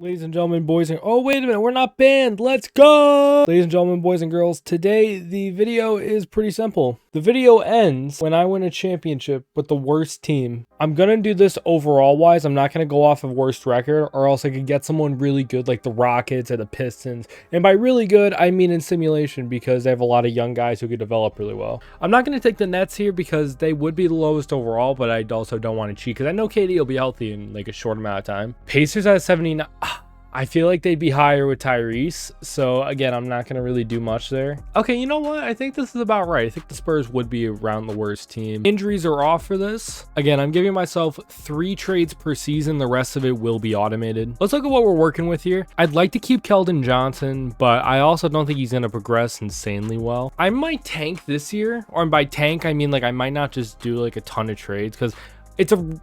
Ladies and gentlemen, boys and oh wait a minute, we're not banned. Let's go. Ladies and gentlemen, boys and girls, today the video is pretty simple. The video ends when I win a championship with the worst team. I'm gonna do this overall wise. I'm not gonna go off of worst record, or else I could get someone really good like the Rockets or the Pistons. And by really good, I mean in simulation, because they have a lot of young guys who could develop really well. I'm not gonna take the Nets here because they would be the lowest overall, but I also don't want to cheat because I know KD will be healthy in like a short amount of time. Pacers at 79. I feel like they'd be higher with Tyrese, so again, I'm not going to really do much there. Okay, you know what? I think this is about right. I think the Spurs would be around the worst team. Injuries are off for this. Again, I'm giving myself 3 trades per season. The rest of it will be automated. Let's look at what we're working with here. I'd like to keep Keldon Johnson, but I also don't think he's going to progress insanely well. I might tank this year, or by tank, I mean like I might not just do like a ton of trades because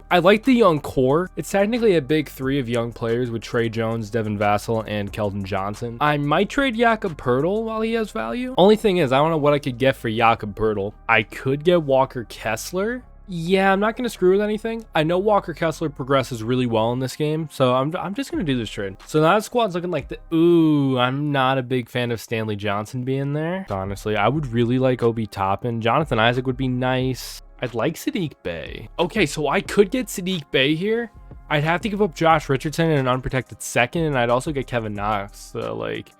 I like the young core. It's technically a big 3 of young players with Trey Jones, Devin Vassell, and Keldon Johnson. I might trade Jakob Poeltl while he has value. Only thing is, I don't know what I could get for Jakob Poeltl. I could get Walker Kessler. Yeah, I'm not going to screw with anything. I know Walker Kessler progresses really well in this game, so I'm just going to do this trade. So now the squad's looking like the... Ooh, I'm not a big fan of Stanley Johnson being there. Honestly, I would really like Obi Toppin. Jonathan Isaac would be nice. I'd like Saddiq Bey. Okay, so I could get Saddiq Bey here. I'd have to give up Josh Richardson in an unprotected second, and I'd also get Kevin Knox. So, like,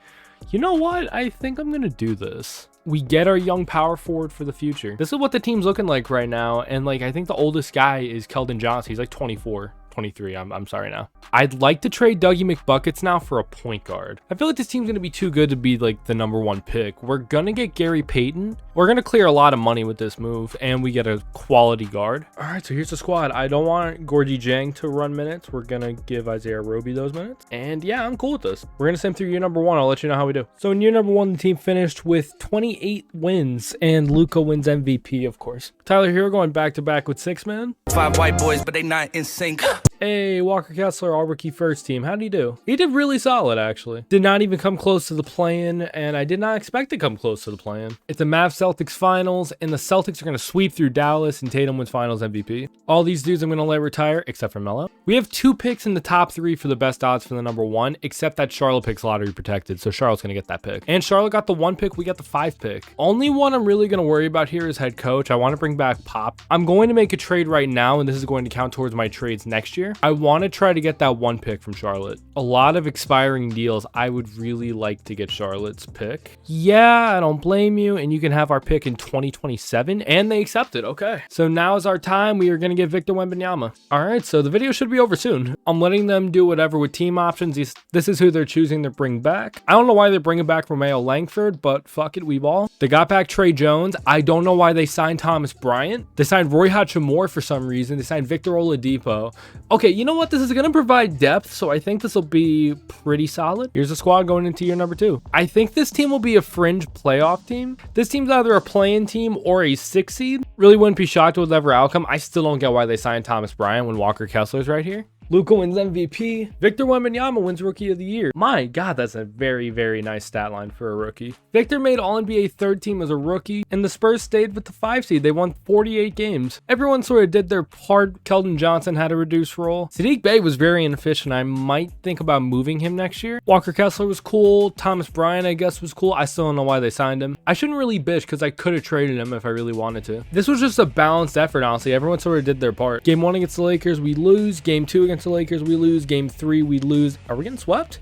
you know what? I think I'm going to do this. We get our young power forward for the future. This is what the team's looking like right now, and, like, I think the oldest guy is Keldon Johnson. He's, like, 24. 23. I'm sorry now. I'd like to trade Dougie McBuckets now for a point guard. I feel like this team's going to be too good to be like the #1 pick. We're going to get Gary Payton. We're going to clear a lot of money with this move, and we get a quality guard. All right, so here's the squad. I don't want Gorgie Jang to run minutes. We're going to give Isaiah Roby those minutes. And yeah, I'm cool with this. We're going to send through year #1. I'll let you know how we do. So in year #1, the team finished with 28 wins, and Luka wins MVP, of course. Tyler Hero going back-to-back with 6 man. 5 white boys, but they not in sync. Hey, Walker Kessler, all rookie first team. How'd he do? He did really solid, actually. Did not even come close to the play-in, and I did not expect to come close to the play-in. It's the Mavs-Celtics finals, and the Celtics are going to sweep through Dallas, and Tatum wins finals MVP. All these dudes I'm going to let retire, except for Melo. We have 2 picks in the top 3 for the best odds for the #1, except that Charlotte pick's lottery protected, so Charlotte's going to get that pick. And Charlotte got the 1 pick, we got the 5 pick. Only one I'm really going to worry about here is head coach. I want to bring back Pop. I'm going to make a trade right now, and this is going to count towards my trades next year. I want to try to get that 1 pick from Charlotte. A lot of expiring deals. I would really like to get Charlotte's pick. Yeah, I don't blame you. And you can have our pick in 2027. And they accepted. Okay. So now is our time. We are going to get Victor Wembanyama. All right. So the video should be over soon. I'm letting them do whatever with team options. This is who they're choosing to bring back. I don't know why they're bringing back Romeo Langford, but fuck it. We ball. They got back Trey Jones. I don't know why they signed Thomas Bryant. They signed Roy Hachimura for some reason. They signed Victor Oladipo. Okay. You know what? This is going to provide depth, so I think this will be pretty solid. Here's the squad going into year #2. I think this team will be a fringe playoff team. This team's either a play-in team or a 6 seed. Really wouldn't be shocked with whatever outcome. I still don't get why they signed Thomas Bryant when Walker Kessler's right here. Luka wins MVP. Victor Wembanyama wins Rookie of the Year. My God, that's a very, very nice stat line for a rookie. Victor made All-NBA 3rd team as a rookie, and the Spurs stayed with the 5 seed. They won 48 games. Everyone sort of did their part. Keldon Johnson had a reduced role. Saddiq Bey was very inefficient. I might think about moving him next year. Walker Kessler was cool. Thomas Bryant, I guess, was cool. I still don't know why they signed him. I shouldn't really bitch because I could have traded him if I really wanted to. This was just a balanced effort, honestly. Everyone sort of did their part. Game 1 against the Lakers, we lose. Game 2 against the Lakers, we lose. Game 3, we lose. Are we getting swept?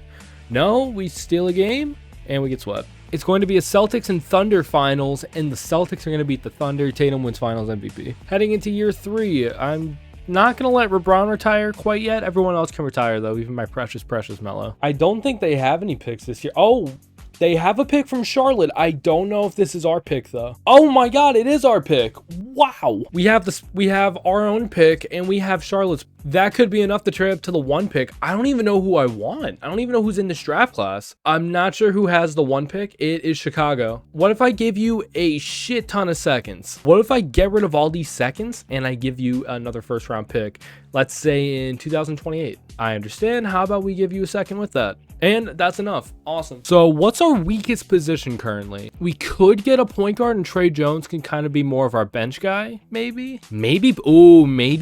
No, we steal a game and we get swept. It's going to be a Celtics and Thunder finals, and the Celtics are going to beat the Thunder. Tatum wins finals MVP. Heading into year 3, I'm not going to let LeBron retire quite yet. Everyone else can retire, though, even my precious Melo. I don't think they have any picks this year. Oh, they have a pick from Charlotte. I don't know if this is our pick, though. Oh my God, it is our pick. Wow. We have our own pick, and we have Charlotte's. That could be enough to trade up to the 1 pick. I don't even know who I want. I don't even know who's in this draft class. I'm not sure who has the 1 pick. It is Chicago. What if I give you a shit ton of seconds? What if I get rid of all these seconds and I give you another 1st round pick? Let's say in 2028. I understand. How about we give you a second with that? And that's enough. Awesome. So what's our weakest position currently? We could get a point guard, and Trey Jones can kind of be more of our bench guy, maybe. Maybe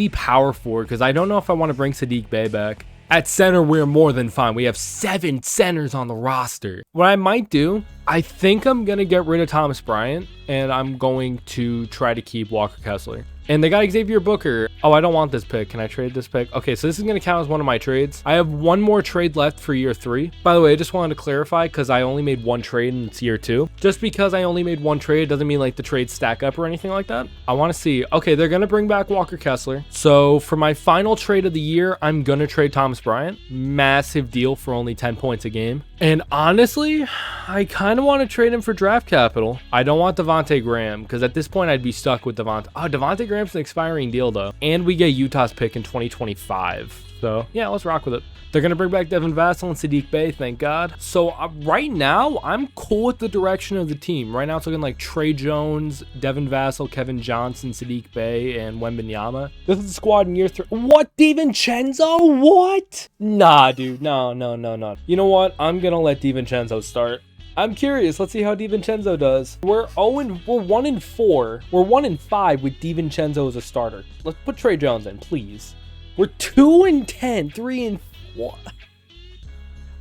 power forward, because I don't know if I want to bring Saddiq Bey back. At center, we're more than fine. We have 7 centers on the roster. What I might do, I think I'm going to get rid of Thomas Bryant, and I'm going to try to keep Walker Kessler. And they got Xavier Booker. Oh, I don't want this pick. Can I trade this pick? Okay, so this is going to count as one of my trades. I have one more trade left for year 3. By the way, I just wanted to clarify because I only made one trade and it's year 2. Just because I only made one trade doesn't mean like the trades stack up or anything like that. I want to see. Okay, they're going to bring back Walker Kessler. So for my final trade of the year, I'm going to trade Thomas Bryant. Massive deal for only 10 points a game. And honestly, I kind of want to trade him for draft capital. I don't want Devontae Graham because at this point I'd be stuck with Devontae. Oh, Devontae Graham's an expiring deal though. And we get Utah's pick in 2025. So yeah, let's rock with it. They're going to bring back Devin Vassell and Saddiq Bey, thank God. So right now, I'm cool with the direction of the team. Right now, it's looking like Trey Jones, Devin Vassell, Kevin Johnson, Saddiq Bey, and Wembanyama. This is the squad in year 3. What, DiVincenzo? What? Nah, dude. No. You know what? I'm going to let DiVincenzo start. I'm curious. Let's see how DiVincenzo does. We're 1-4. We're 1-5 with DiVincenzo as a starter. Let's put Trey Jones in, please. We're 2-10, 3-4. What?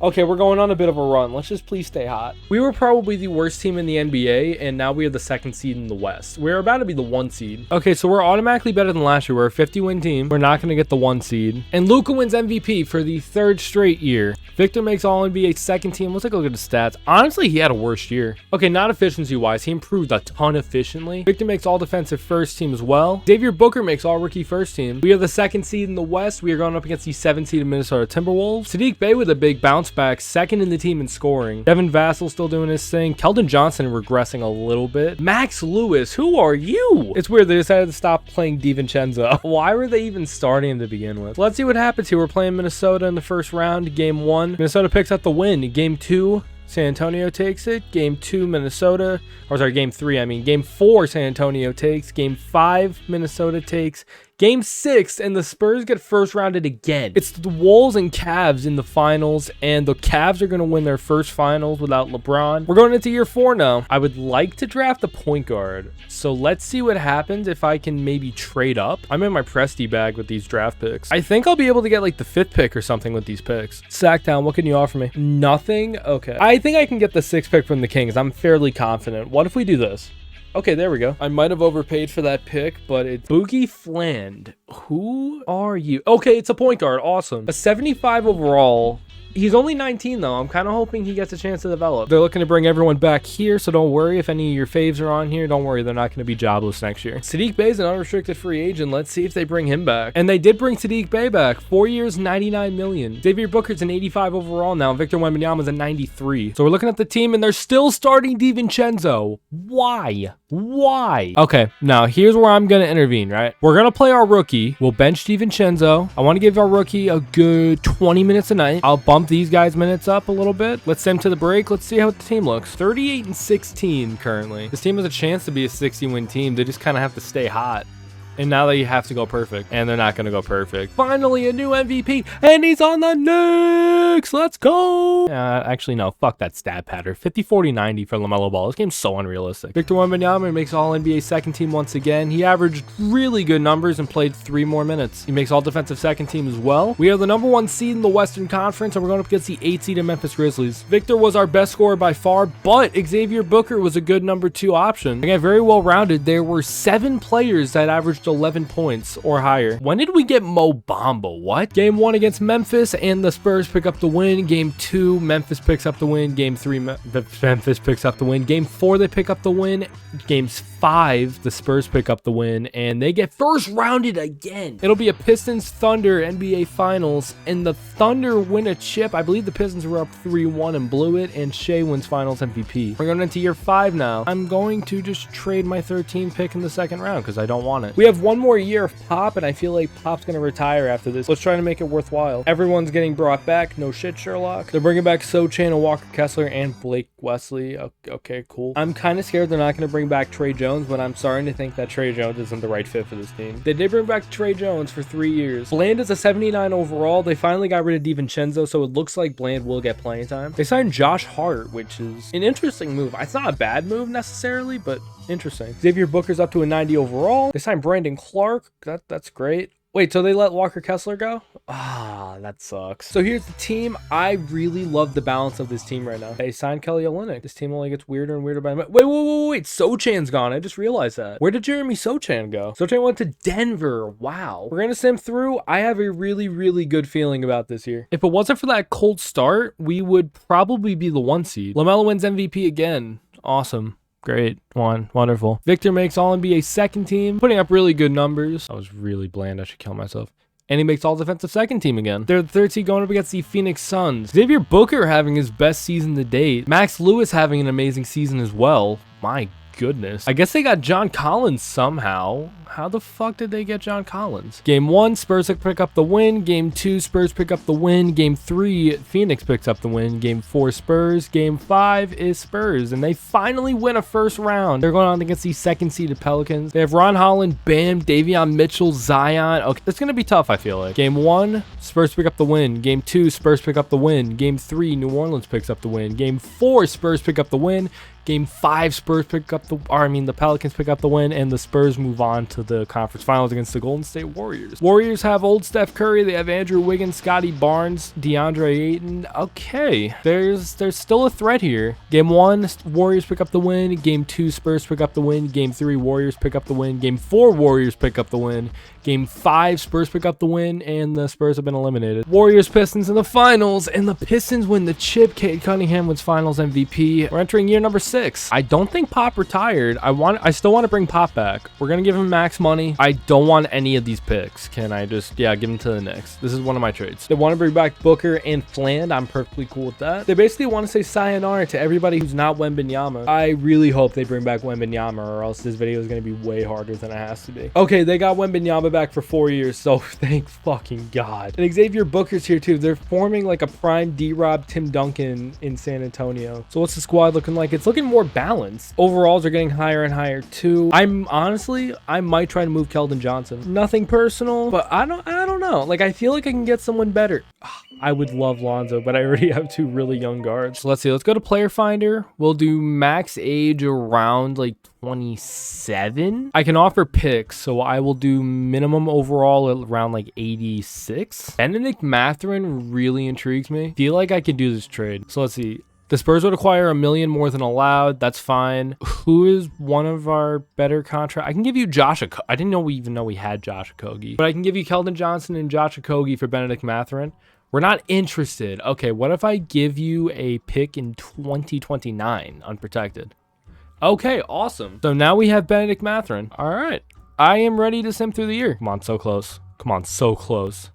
Okay, we're going on a bit of a run. Let's just please stay hot. We were probably the worst team in the NBA, and now we are the 2nd seed in the West. We're about to be the 1 seed. Okay, so we're automatically better than last year. We're a 50-win team. We're not going to get the 1 seed. And Luka wins MVP for the 3rd straight year. Victor makes All-NBA 2nd team. Let's take a look at his stats. Honestly, he had a worse year. Okay, not efficiency-wise. He improved a ton efficiently. Victor makes All-Defensive 1st team as well. Xavier Booker makes All-Rookie 1st team. We are the 2nd seed in the West. We are going up against the 7th seed of Minnesota Timberwolves. Saddiq Bey with a big bounce back, 2nd in the team in scoring. Devin Vassell still doing his thing. Keldon Johnson regressing a little bit. Max Lewis, who are you? It's weird they decided to stop playing DiVincenzo. Why were they even starting him to begin with? Let's see what happens here. We're playing Minnesota in the first round. Game 1. Minnesota picks up the win. Game 2. San Antonio takes it. Game 2, Minnesota. Or sorry, game 3, I mean. Game 4, San Antonio takes. Game 5, Minnesota takes. Game 6, and the Spurs get first rounded again. It's the Wolves and Cavs in the finals, and the Cavs are going to win their first finals without LeBron. We're going into year 4 now. I would like to draft a point guard, so let's see what happens if I can maybe trade up. I'm in my Presti bag with these draft picks. I think I'll be able to get like the 5th pick or something with these picks. Sacktown, what can you offer me? Nothing? Okay. I think I can get the 6th pick from the Kings. I'm fairly confident. What if we do this? Okay, there we go. I might have overpaid for that pick, but it's Boogie Fland. Who are you? Okay, it's a point guard. Awesome. A 75 overall. He's only 19, though. I'm kind of hoping he gets a chance to develop. They're looking to bring everyone back here, so don't worry. If any of your faves are on here, don't worry. They're not going to be jobless next year. Saddiq Bey is an unrestricted free agent. Let's see if they bring him back. And they did bring Saddiq Bey back. 4 years, $99 million. Xavier Booker's an 85 overall now. Victor Wembanyama's a 93. So we're looking at the team, and they're still starting DiVincenzo. Why? Why? Okay, now here's where I'm going to intervene, right? We're going to play our rookie. We'll bench DiVincenzo. I want to give our rookie a good 20 minutes a night. I'll bump these guys' minutes up a little bit. Let's send them to the break. Let's see how the team looks. 38-16 currently. This team has a chance to be a 60-win team. They just kind of have to stay hot. And now they have to go perfect. And they're not going to go perfect. Finally, a new MVP. And he's on the Knicks. Let's go. Actually, no. Fuck that stat pattern. 50, 40, 90 for LaMelo Ball. This game's so unrealistic. Victor Wembanyama makes All-NBA 2nd team once again. He averaged really good numbers and played 3 more minutes. He makes All-Defensive 2nd team as well. We are the number 1 seed in the Western Conference, and we're going up against the 8th seed in Memphis Grizzlies. Victor was our best scorer by far, but Xavier Booker was a good number 2 option. Again, very well-rounded. There were 7 players that averaged 11 points or higher. When did we get Mo Bamba? What? Game 1 against Memphis, and the Spurs pick up the win. Game 2, Memphis picks up the win. Game 3, Memphis picks up the win. Game 4, they pick up the win. Games 5, the Spurs pick up the win, and they get first rounded again. It'll be a Pistons Thunder NBA Finals, and the Thunder win a chip. I believe the Pistons were up 3-1 and blew it, and Shea wins Finals MVP. We're going into year 5 now. I'm going to just trade my 13 pick in the 2nd round because I don't want it. We have one more year of Pop, and I feel like Pop's going to retire after this. Let's try to make it worthwhile. Everyone's getting brought back. No shit, Sherlock. They're bringing back Sochan and Walker Kessler and Blake Wesley. Okay, cool. I'm kind of scared they're not going to bring back Trey Jones, but I'm starting to think that Trey Jones isn't the right fit for this team. They did bring back Trey Jones for 3 years. Bland is a 79 overall. They finally got rid of DiVincenzo, so it looks like Bland will get playing time. They signed Josh Hart, which is an interesting move. It's not a bad move necessarily, but interesting. Xavier Booker's up to a 90 overall. They signed Brandon Clark. That's great. Wait, so they let Walker Kessler go? Ah, that sucks. So here's the team. I really love the balance of this team right now. They signed Kelly Olynyk. This team only gets weirder and weirder by the minute. Wait. Sochan's gone. I just realized that. Where did Jeremy Sochan go? Sochan went to Denver. Wow. We're going to sim through. I have a really, really good feeling about this year. If it wasn't for that cold start, we would probably be the 1 seed. LaMelo wins MVP again. Awesome. Great. Wonderful. Victor makes All-NBA second team, putting up really good numbers. I was really bland. I should kill myself. And he makes all defensive second team again. They're the third seed going up against the Phoenix Suns. Xavier Booker having his best season to date. Max Lewis having an amazing season as well. My goodness. I guess they got John Collins somehow. How the fuck did they get John Collins? Game 1, Spurs pick up the win. Game 2, Spurs pick up the win. Game 3, Phoenix picks up the win. Game 4, Spurs. Game 5 is Spurs. And they finally win a first round. They're going on against the second seeded Pelicans. They have Ron Holland, Bam, Davion Mitchell, Zion. Okay, it's going to be tough, I feel like. Game 1, Spurs pick up the win. Game 2, Spurs pick up the win. Game 3, New Orleans picks up the win. Game 4, Spurs pick up the win. Game 5, Spurs pick up the Pelicans pick up the win, and the Spurs move on to the conference finals against the Golden State Warriors. Warriors have old Steph Curry. They have Andrew Wiggins, Scotty Barnes, DeAndre Ayton. Okay, there's still a threat here. Game 1, Warriors pick up the win. Game 2, Spurs pick up the win. Game 3, Warriors pick up the win. Game 4, Warriors pick up the win. Game 5, Spurs pick up the win, and the Spurs have been eliminated. Warriors Pistons in the finals, and the Pistons win the chip. Cade Cunningham wins finals MVP. We're entering year number 6. I don't think Pop retired. I still want to bring Pop back. We're gonna give him max money. I don't want any of these picks. Can I just give him to the Knicks? This is one of my trades. They want to bring back Booker and Fland. I'm perfectly cool with that. They basically want to say sayonara to everybody who's not Wembanyama. I really hope they bring back Wembanyama, or else this video is gonna be way harder than it has to be. Okay, they got Wembanyama back for 4 years, so thank fucking God. And Xavier Booker's here too. They're forming like a prime D-Rob Tim Duncan in San Antonio. So what's the squad looking like? It's looking more balanced. Overalls are getting higher and higher too. I might try to move Keldon Johnson. Nothing personal, but I don't know. Like, I feel like I can get someone better. I would love Lonzo, but I already have 2 really young guards. So let's see. Let's go to Player Finder. We'll do max age around like 27. I can offer picks, so I will do minimum overall around like 86. Benedict Mathurin really intrigues me. Feel like I could do this trade. So let's see. The Spurs would acquire $1 million more than allowed. That's fine. Who is one of our better contract? I can give you Josh. I didn't even know we had Josh Okogie, but I can give you Keldon Johnson and Josh Okogie for Benedict Mathurin. We're not interested. Okay, what if I give you a pick in 2029 unprotected? Okay, awesome. So now we have Benedict Mathurin. All right. I am ready to sim through the year. Come on, so close. Come on, so close.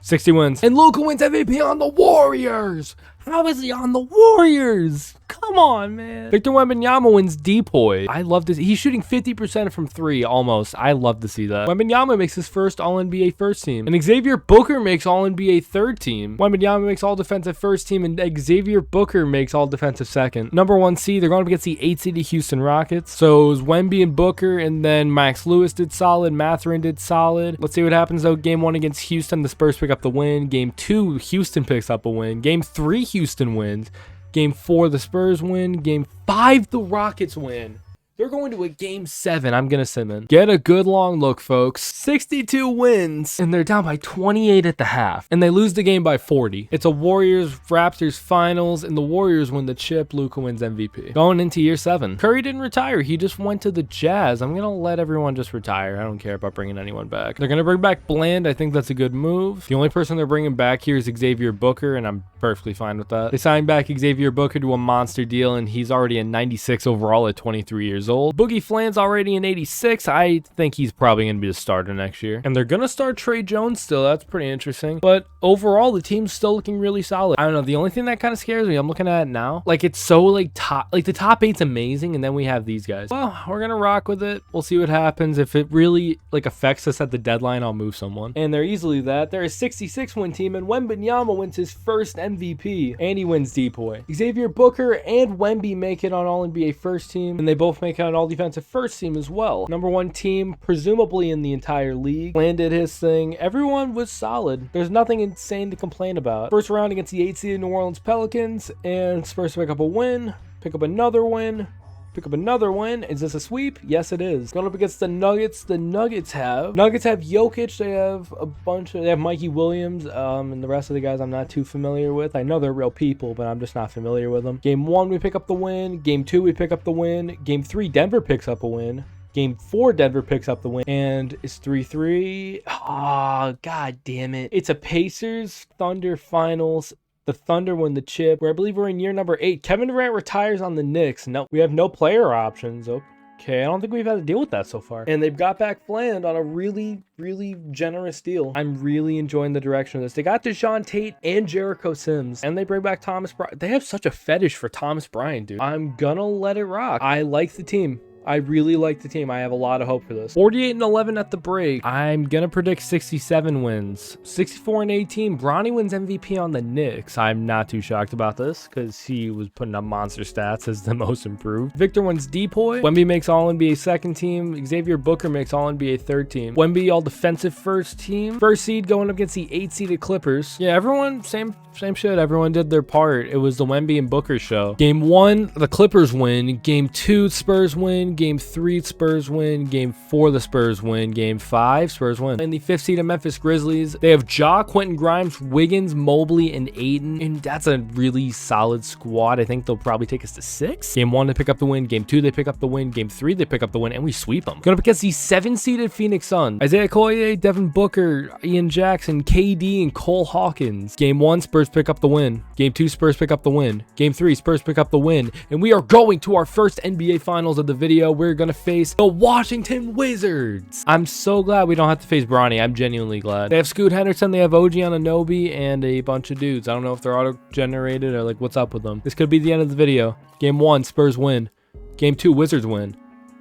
60 wins. And Luka wins MVP on the Warriors. How is he on the Warriors? Come on, man. Victor Wembanyama wins Depoy. I love this. He's shooting 50% from 3 almost. I love to see that. Wembanyama makes his first All-NBA first team. And Xavier Booker makes All-NBA third team. Wembanyama makes All-Defensive first team. And Xavier Booker makes All-Defensive second. Number 1 seed. They're going up against the 8 seed Houston Rockets. So it was Wemby and Booker. And then Max Lewis did solid. Mathurin did solid. Let's see what happens though. Game 1 against Houston. The Spurs pick up the win. Game 2, Houston picks up a win. Game 3, Houston wins. Game 4, the Spurs win. Game 5, the Rockets win. They're going to a game 7. I'm going to sim in. Get a good long look, folks. 62 wins. And they're down by 28 at the half. And they lose the game by 40. It's a Warriors-Raptors finals. And the Warriors win the chip. Luka wins MVP. Going into year 7. Curry didn't retire. He just went to the Jazz. I'm going to let everyone just retire. I don't care about bringing anyone back. They're going to bring back Bland. I think that's a good move. The only person they're bringing back here is Xavier Booker. And I'm perfectly fine with that. They signed back Xavier Booker to a monster deal. And he's already a 96 overall at 23 years old. Boogie Fland's already in 86. I think he's probably going to be the starter next year. And they're going to start Trey Jones still. That's pretty interesting. But overall, the team's still looking really solid. I don't know. The only thing that kind of scares me, I'm looking at it now, like it's so like the top 8's amazing. And then we have these guys. Well, we're going to rock with it. We'll see what happens. If it really like affects us at the deadline, I'll move someone. And they're easily that. They're a 66 win team. And Wembanyama wins his first MVP. And he wins Depoy. Xavier Booker and Wemby make it on All-NBA first team. And they both make it on All-Defensive first team as well. Number 1 team, presumably in the entire league. Landed his thing. Everyone was solid. There's nothing insane to complain about. First round against the 8 seed New Orleans Pelicans. And Spurs pick up a win. Pick up another win. Pick up another win. Is this a sweep? Yes, it is. Going up against the Nuggets. The Nuggets have Jokic. They have a bunch of, they have Mikey Williams, and the rest of the guys I'm not too familiar with. I know they're real people, but I'm just not familiar with them. Game 1, we pick up the win. Game 2, we pick up the win. Game 3, Denver picks up a win. Game 4, Denver picks up the win, and it's 3-3. Oh, god damn it. It's a Pacers Thunder finals. The Thunder win the chip, where I believe we're in year number 8. Kevin Durant retires on the Knicks. No, we have no player options. Okay, I don't think we've had to deal with that so far. And they've got back Fland on a really, really generous deal. I'm really enjoying the direction of this. They got Deshaun Tate and Jericho Sims, and they bring back Thomas Bryant. They have such a fetish for Thomas Bryant, dude. I'm gonna let it rock. I like the team. I really like the team. I have a lot of hope for this. 48-11 at the break. I'm going to predict 67 wins. 64-18. Bronny wins MVP on the Knicks. I'm not too shocked about this because he was putting up monster stats as the most improved. Victor wins Depoy. Wemby makes All-NBA second team. Xavier Booker makes All-NBA third team. Wemby all-defensive first team. First seed going up against the 8-seeded Clippers. Yeah, everyone, same shit. Everyone did their part. It was the Wemby and Booker show. Game 1, the Clippers win. Game 2, Spurs win. Game 3, Spurs win. Game 4, the Spurs win. Game 5, Spurs win. And the 5th seed of Memphis Grizzlies, they have Ja, Quentin Grimes, Wiggins, Mobley, and Ayton. And that's a really solid squad. I think they'll probably take us to 6. Game 1, they pick up the win. Game 2, they pick up the win. Game 3, they pick up the win, and we sweep them. Going up against the 7-seeded Phoenix Suns. Isaiah Collier, Devin Booker, Ian Jackson, KD, and Cole Hawkins. Game 1, Spurs pick up the win. Game 2, Spurs pick up the win. Game 3, Spurs pick up the win. And we are going to our first NBA Finals of the video. We're going to face the Washington Wizards. I'm so glad we don't have to face Bronny. I'm genuinely glad. They have Scoot Henderson. They have OG Anunoby and a bunch of dudes. I don't know if they're auto-generated or like what's up with them. This could be the end of the video. Game 1, Spurs win. Game 2, Wizards win.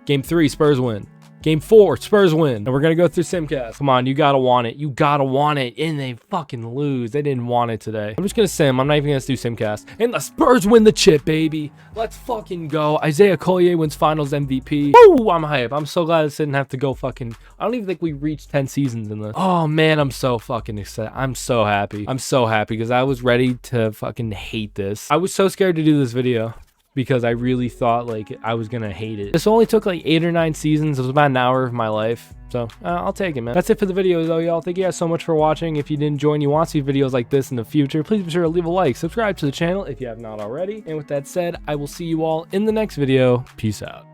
Game 3, Spurs win. Game 4, Spurs win. And we're going to go through Simcast. Come on, you got to want it. You got to want it. And they fucking lose. They didn't want it today. I'm just going to sim. I'm not even going to do Simcast. And the Spurs win the chip, baby. Let's fucking go. Isaiah Collier wins Finals MVP. Woo, I'm hype. I'm so glad this didn't have to go fucking... I don't even think we reached 10 seasons in this. Oh, man, I'm so fucking excited. I'm so happy. I'm so happy because I was ready to fucking hate this. I was so scared to do this video because I really thought like I was gonna hate it. This only took like 8 or 9 seasons. It was about an hour of my life, so I'll take it, man. That's it for the video though, y'all. Thank you guys so much for watching. If you did enjoy and you want to see videos like this in the future, please be sure to leave a like, subscribe to the channel if you have not already, and with that said, I will see you all in the next video. Peace out.